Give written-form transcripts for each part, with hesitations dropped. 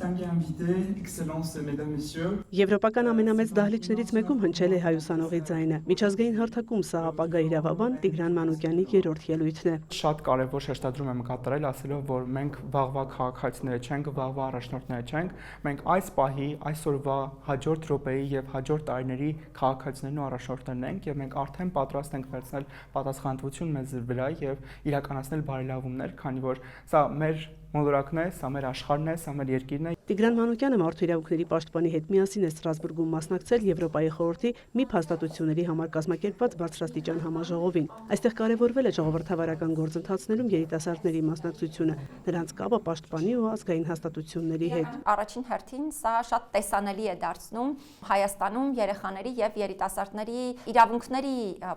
distingués invités, Excellences, Mesdames, Messieurs. Եվրոպական ամենամեծ դահլիճներից մեկում հնչել է հայուսանողի ձայնը։ Միջազգային հարթակում սա ապագա իրավաբան Տիգրան Մանուկյանի երրորդ ելույթն է։ Շատ կարևոր շեշտադրում եմ կատարել, ասելով, որ մենք վաղվա քաղաքացիներ չենք, վաղվա առաջնորդներ չենք, մենք այս պահի, այսօրվա հաջորդ րոպեի եւ հաջորդ տարիների քաղաքացիներն ու առաջնորդներն ենք եւ մենք արդեն պատրաստ ենք վերցնել պատասխանատվություն մեզ վրա եւ իրականացնել բարելավումներ, քանի որ սա մեր մոլորակն է, սա մեր աշխարհն է, սա մեր երկիրն է։ Տիգրան Մանուկյանը մարդու իրավունքների պաշտպանի հետ միասին է Ստրասբուրգում մասնակցել Եվրոպայի խորհրդի ՄԻՊ հաստատությունների համար կազմակերպված բարձրաստիճան համաժողովին։ Այստեղ կարևորվել է ժողովրդավարական գործընթացներում երիտասարդների մասնակցությունը, նրանց կապը պաշտպանի ու ազգային հաստատությունների հետ։ Առաջին հերթին սա շատ տեսանելի է դարձնում Հայաստանում երեխաների եւ երիտասարդների իրավունքների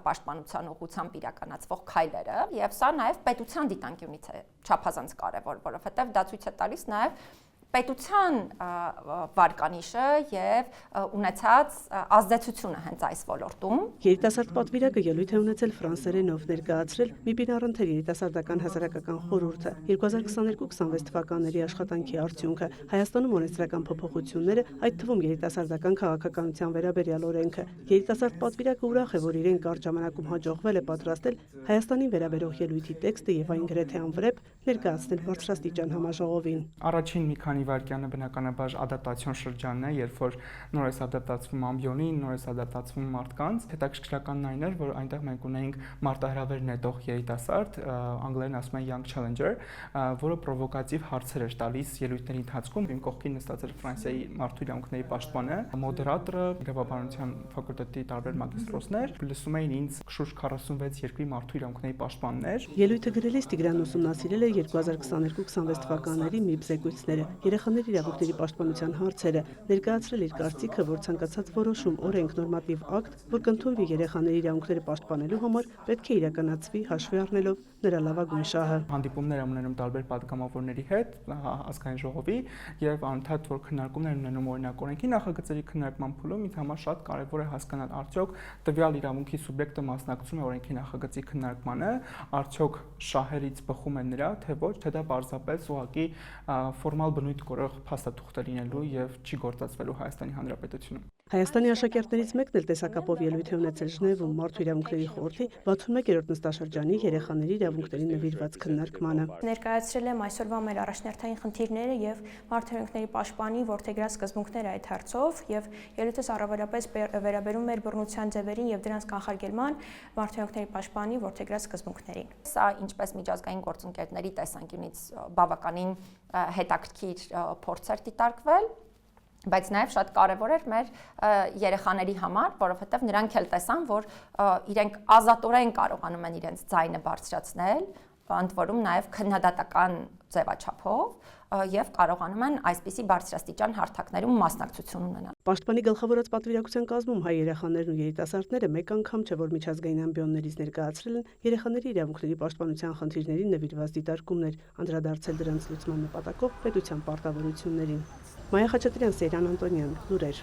պաշտպանության ուղղությամբ իրականացվող քայլերը, եւ սա նաեւ պետության դիտանկյունից է չափազանց կարևոր, որովհետեւ դա ցույց է տալիս նաեւ պետության վարկանիշը եւ ունեցած ազդեցությունը հենց այս ոլորտում։ Երիտասարդ պատվիրակը ելույթ է ունեցել ֆրանսերենով ներկայացրել ՄԻՊ-ին առընթեր երիտասարդական հասարակական խորհուրդը 2022-26 թվականների աշխատանքի արդյունքը, Հայաստանում օրենսդրական փոփոխությունները, այդ թվում երիտասարդական քաղաքականության վերաբերյալ օրենքը։ Երիտասարդ պատվիրակը ուրախ է, որ իրեն կարճ ժամանակում հաջողվել է պատրաստել Հայաստանին վերաբերող ելույթի տեքստը եւ այն գրեթե անվրեպ ներկայացնել բարձրաստիճան համաժողովին։ Առաջին մի քանի վայրկյանը բնականաբար ադապտացիոն շրջանն է, երբ որ նոր է ադապտացվում ամբիոնին, նոր է ադապտացվում մարդկանց։ Հետաքրքրականն այն էր, որ այնտեղ մենք ունեինք մարտահրավեր նետող երիտասարդ, անգլերեն ասում են young challenger, որը պրովոկատիվ հարցեր էր տալիս ելույթների ընթացքում։ Իմ կողքին նստած էր Ֆրանսիայի մարդու իրավունքների պաշտպանը, մոդերատորը, իրավաբանության ֆակուլտետի տարբեր մագիստրոսներ, լսում էին ինձ շուրջ 46 երկրի մարդու իրավունքների պաշտպաններ։ Ելույթը գրելիս Տիգրան ուսումնասիրել է 2022-26 թվականների ՄԻՊ զեկույցները, երեխաների իրավունքների պաշտպանության հարցերը, ներկայացրել իր կարծիքը, որ ցանկացած որոշում, օրենք, նորմատիվ ակտ, որ կընդունվի երեխաների իրավունքները պաշտպանելու համար, պետք է իրականացվի հաշվի առնելով նրա լավագույն շահը։ Հանդիպումներ եմ ունենում տարբեր պատգամավորների հետ, ազգային ժողովի եւ անընդհատ որ քննարկումներ ունենում օրինակ օրենքի նախագծերի քննարկման փուլում, ինձ համար շատ կարեւոր է հասկանալ արդյոք տվյալ իրավունքի սուբյեկտը մասնակցում է օրենքի նախագծի քննարկմանը, արդյոք շահերից բխում է նրա, թե ոչ, թե դա պարզապես ուղղակի ֆորմալ բնույթ կորող փաստաթուղթ է լինելու եւ չի գործածվելու Հայաստանի Հանրապետությունում։ Հայաստանի աշակերտներից մեկն էլ տեսակապով ելույթ է ունեցել Ժնևում մարդու իրավունքների խորհրդի 61-րդ նստաշրջանի երեխաների իրավունքների նվիրված քննարկմանը։ Ներկայացրել եմ այսօրվա մեր առաջնորդային խնդիրները եւ մարդու իրավունքների պաշտպանի որդեգրած սկզբունքները այդ հարցով եւ ելույթս առավելապես վերաբերում էր բռնության ձևերին եւ դրանց կանխարգելման մարդու իրավունքների պաշտպանի որդեգրած սկզբունքներին։ Սա ինչպես միջազգային գործընկերների տեսանկյունից բավականին հետաքրքիր փորձ էր դիտարկվել, բայց նաև շատ կարևոր էր մեր երեխաների համար, որովհետև նրանք էլ տեսան, որ իրենք ազատորեն կարողանում են իրենց ձայնը բարձրացնել, ընդ որում նաև քննադատական ձևաչափով եւ կարողանում են այսպիսի բարձրաստիճան հարթակներում մասնակցություն ունենալ։ Պաշտպանի գլխավորած պատվիրակության կազմում հայ երեխաներն ու երիտասարդները մեկ անգամ չէ, որ միջազգային ամբիոններից ներկայացրել են երեխաների իրավունքների պաշտպանության խնդիրներին նվիրված դիտարկումներ, անդրադարձել դրանց լուծման նպատակով պետության պարտավորություններին։ Մայա Խաչատրյան, Սեյրան Անտոնյան, լուրեր։